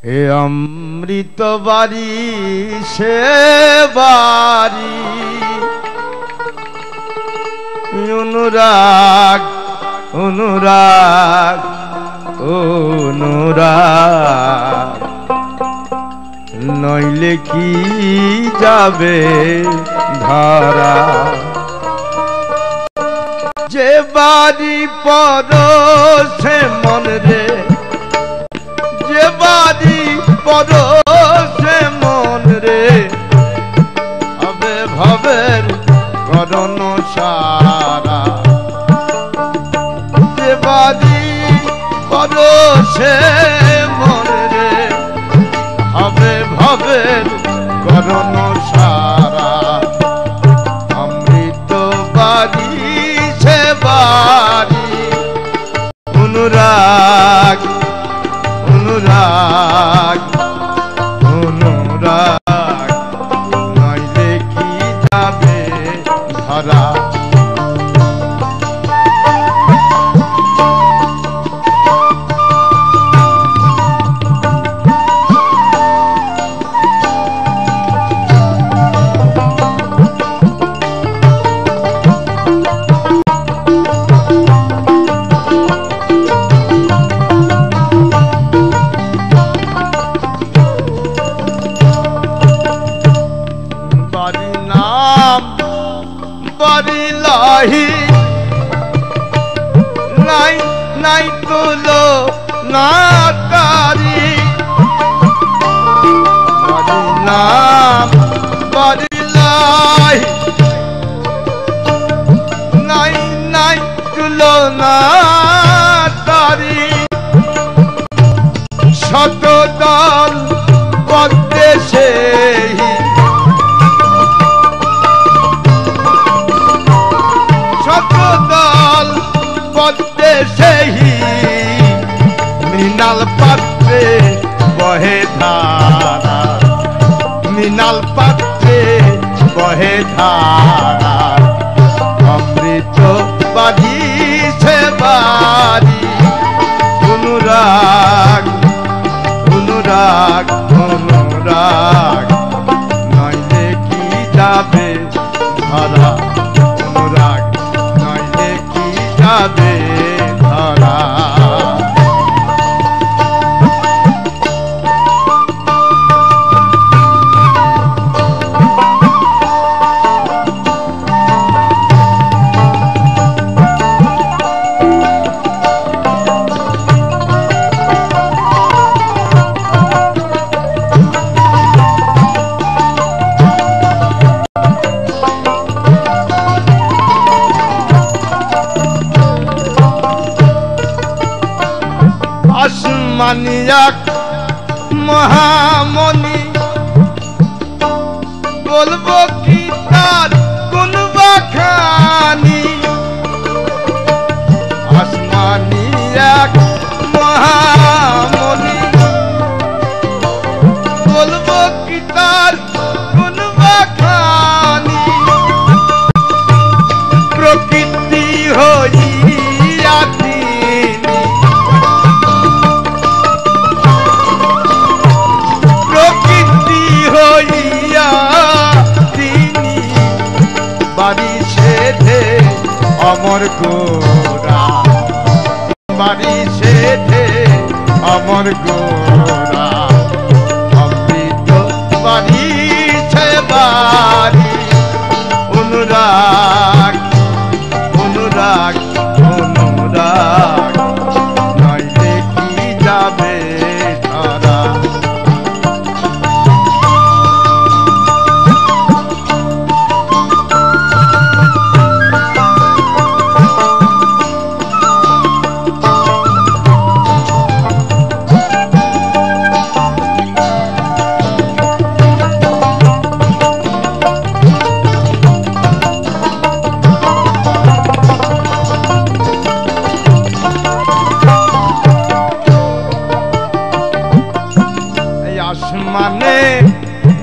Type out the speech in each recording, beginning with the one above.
এ অমৃত বাড়ি সে বাড়ি অনুরাগ অনুরাগ অনুরাগ নইলে কি যাবে ধরা যে বাড়ি পরশে মন রে যে বাড়ি পরশে মন রে হবে ভবের করণ সারা যে বাড়ি পরশে মন রে হবে ভবের করণ সারা অমৃত বাড়ি সে বাড়ি অনুরাগ অনুরাগ অনুরাগ নইলে কি যাবে ধরা নাই নাই তুলো না তারি বাড়ি নাম বাড়ি লাই নাই নাই তুলো না তারি শত দল পদ্মে সেই দল পদ্মে সেই মৃণাল পাত্রে বহে ধারা মৃণাল পাত্রে বহে ধারা অমৃত বাড়ি সে বাড়ি অনুরাগ অনুরাগ অনুরাগ নইলে কি যাবে ধরা অনুরাগ নইলে কি যাবে ধরা আসমানিয়াক মহামণি বলবো কি তার কোন বাখানি আসমানিয়াক মহামণি বলবো কি তার কোন বাখানি প্রকৃতি হইয়া বাড়ি সেধে অমর গোরা বাড়ি সেধে অমর গোরা অমৃত বাড়ি সে বাড়ি অনুরাগ অনুরাগ অনুরাগ নইলে কি যাবে ধরা আসমানে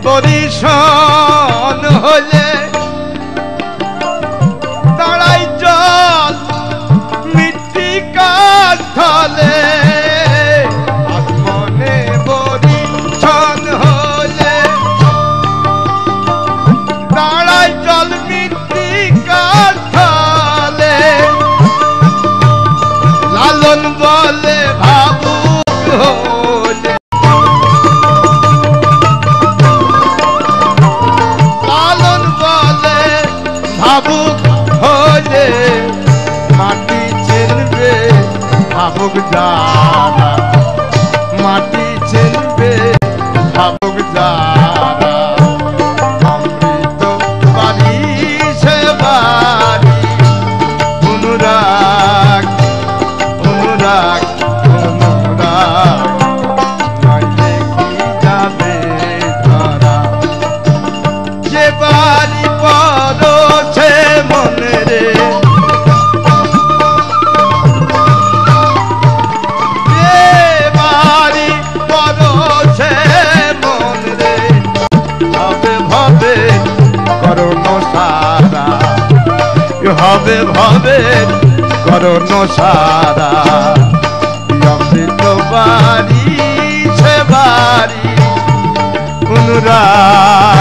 পরিশন হলে তারাই জল মৃত্তিকার স্থলে আসমানে বরি ভবে ভবে করণ সারা অমৃত বাড়ি সে বাড়ি অনুরাগ